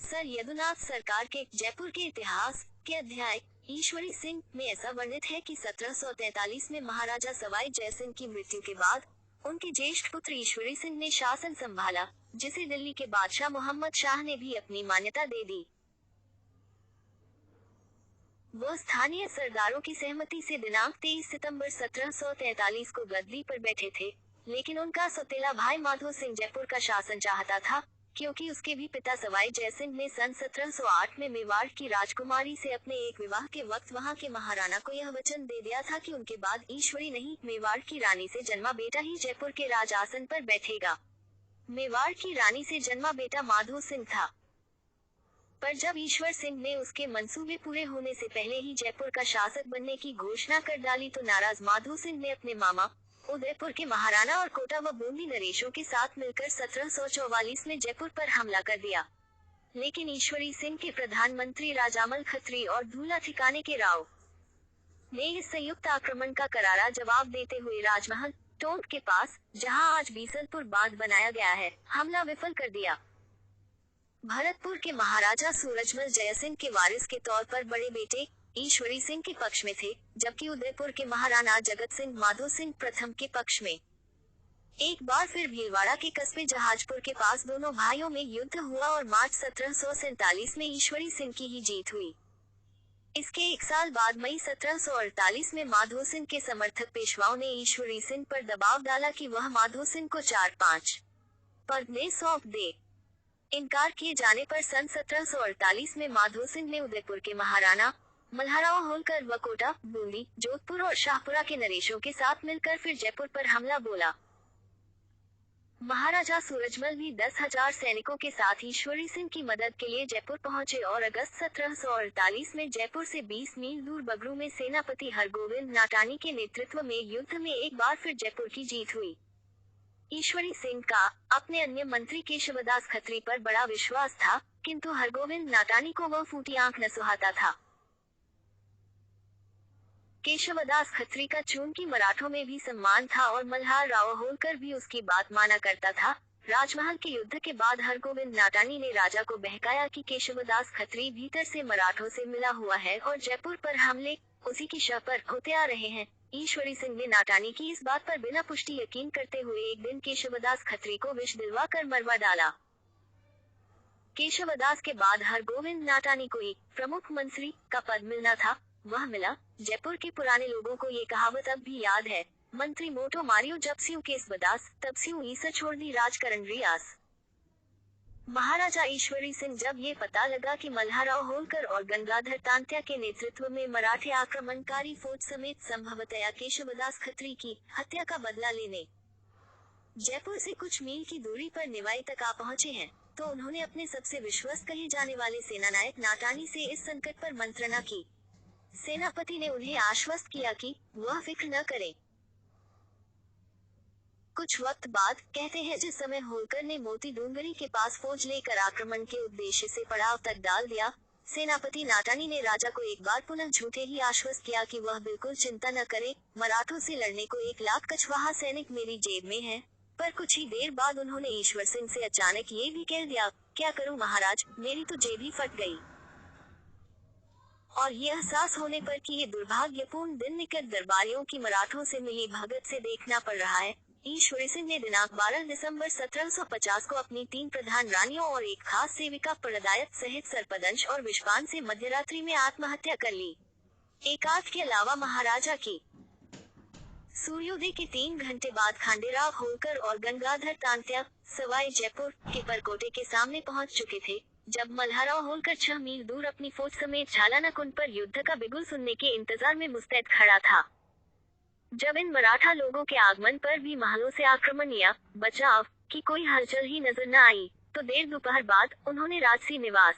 Sir Yadunath सरकार के जयपुर के इतिहास के अध्याय ईश्वरी सिंह में ऐसा वर्णित है कि 1743 में महाराजा सवाई जयसिंह की मृत्यु के बाद उनके ज्येष्ठ पुत्र ईश्वरी सिंह ने शासन संभाला, जिसे दिल्ली के बादशाह मोहम्मद शाह ने भी अपनी मान्यता दे दी। वह स्थानीय सरदारों की सहमति से दिनांक 23 सितंबर 1743 को गद्दी पर बैठे थे, लेकिन उनका सौतेला भाई माधो सिंह जयपुर का शासन चाहता था, क्योंकि उसके भी पिता सवाई जयसिंह ने सन 1708 में मेवाड़ की राजकुमारी से अपने एक विवाह के वक्त वहां के महाराणा को यह वचन दे दिया था कि उनके बाद ईश्वरी नहीं, मेवाड़ की रानी से जन्मा बेटा ही जयपुर के राज आसन पर बैठेगा। मेवाड़ की रानी से जन्मा बेटा माधो सिंह था, पर जब ईश्वर सिंह ने उसके मंसूबे पूरे होने से पहले ही जयपुर का शासक बनने की घोषणा कर डाली तो नाराज माधो सिंह ने अपने मामा उदयपुर के महाराणा और कोटा व बूंदी नरेशों के साथ मिलकर 1744 में जयपुर पर हमला कर दिया। लेकिन ईश्वरी सिंह के प्रधानमंत्री राजामल खत्री और धूला ठिकाने के राव ने इस संयुक्त आक्रमण का करारा जवाब देते हुए राजमहल टोंक के पास, जहां आज बीसलपुर बांध बनाया गया है, हमला विफल कर दिया। भरतपुर के महाराजा सूरजमल जयसिंह के वारिस के तौर पर बड़े बेटे ईश्वरी सिंह के पक्ष में थे, जबकि उदयपुर के महाराणा जगत सिंह माधो सिंह प्रथम के पक्ष में। एक बार फिर भीलवाड़ा के कस्बे जहाजपुर के पास दोनों भाइयों में युद्ध हुआ और मार्च 1747 में ईश्वरी सिंह की ही जीत हुई। इसके एक साल बाद मई 1748 में माधो सिंह के समर्थक पेशवाओं ने ईश्वरी सिंह पर दबाव डाला कि वह माधो सिंह को 4-5 पद में सौंप दे। इनकार किए जाने पर सन 1748 में माधो सिंह ने उदयपुर के महाराणा मल्हाराव होलकर व कोटा, बूंदी, जोधपुर और शाहपुरा के नरेशों के साथ मिलकर फिर जयपुर पर हमला बोला। महाराजा सूरजमल भी 10,000 सैनिकों के साथ ईश्वरी सिंह की मदद के लिए जयपुर पहुंचे और अगस्त 1748 में जयपुर से 20 मील दूर बगरू में सेनापति हरगोविंद नाटानी के नेतृत्व में युद्ध में एक बार फिर जयपुर की जीत हुई। ईश्वरी सिंह का अपने अन्य मंत्री केशवदास खत्री पर बड़ा विश्वास था, किंतु हरगोविंद नाटानी को वह फूटी आंख न सुहाता था। केशवदास खत्री का चूंकि मराठों में भी सम्मान था और मल्हार राव होलकर भी उसकी बात माना करता था, राजमहल के युद्ध के बाद हरगोविंद नाटानी ने राजा को बहकाया कि केशवदास खत्री भीतर से मराठों से मिला हुआ है और जयपुर पर हमले उसी की शह पर होते आ रहे हैं। ईश्वरी सिंह ने नाटानी की इस बात पर बिना पुष्टि यकीन करते हुए एक दिन केशवदास खत्री को विष दिलवा कर मरवा डाला। केशवदास के बाद हरगोविंद नाटानी को एक प्रमुख मंत्री का पद मिलना था, वह मिला। जयपुर के पुराने लोगों को ये कहावत अब भी याद है, मंत्री मोटो मारियो जब स्यू केस बदास, तब स्यू ईसा छोड़ दी राजकरण रियास। महाराजा ईश्वरी सिंह जब ये पता लगा कि मल्हाराव होलकर और गंगाधर तांत्या के नेतृत्व में मराठे आक्रमणकारी फौज समेत संभवतया केशवदास खत्री की हत्या का बदला लेने जयपुर से कुछ मील की दूरी पर निवाई तक आ पहुंचे हैं, तो उन्होंने अपने सबसे विश्वस्त कहे जाने वाले सेनानायक नाटानी से इस संकट पर मंत्रणा की। सेनापति ने उन्हें आश्वस्त किया कि वह फिक्र न करें। कुछ वक्त बाद कहते हैं जिस समय होलकर ने मोती डूंगरी के पास फौज लेकर आक्रमण के उद्देश्य से पड़ाव तक डाल दिया, सेनापति नाटानी ने राजा को एक बार पुनः झूठे ही आश्वस्त किया कि वह बिल्कुल चिंता न करे, मराठों से लड़ने को 1 लाख कछवाहा सैनिक मेरी जेब में है। पर कुछ ही देर बाद उन्होंने ईश्वर सिंह से अचानक ये भी कह दिया, क्या करूं महाराज, मेरी तो जेब ही फट गई। और ये एहसास होने पर कि ये दुर्भाग्यपूर्ण दिन निकट दरबारियों की मराठों से मिली भगत से देखना पड़ रहा है, ईश्वरी सिंह ने दिनांक 12 दिसंबर 1750 को अपनी 3 प्रधान रानियों और एक खास सेविका परदायत सहित सरपदंश और विश्वान से मध्यरात्रि में आत्महत्या कर ली। एकांत के अलावा महाराजा की सूर्योदय के 3 घंटे बाद खांडेराव होलकर और गंगाधर तांत्या सवाई जयपुर के परकोटे के सामने पहुंच चुके थे, जब मल्हाराव होलकर 6 मील दूर अपनी फौज समेत झालानाकुंड पर युद्ध का बिगुल सुनने के इंतजार में मुस्तैद खड़ा था। जब इन मराठा लोगों के आगमन पर भी महलों से आक्रमण या बचाव की कोई हलचल ही नजर न आई, तो देर दोपहर बाद उन्होंने राजसी निवास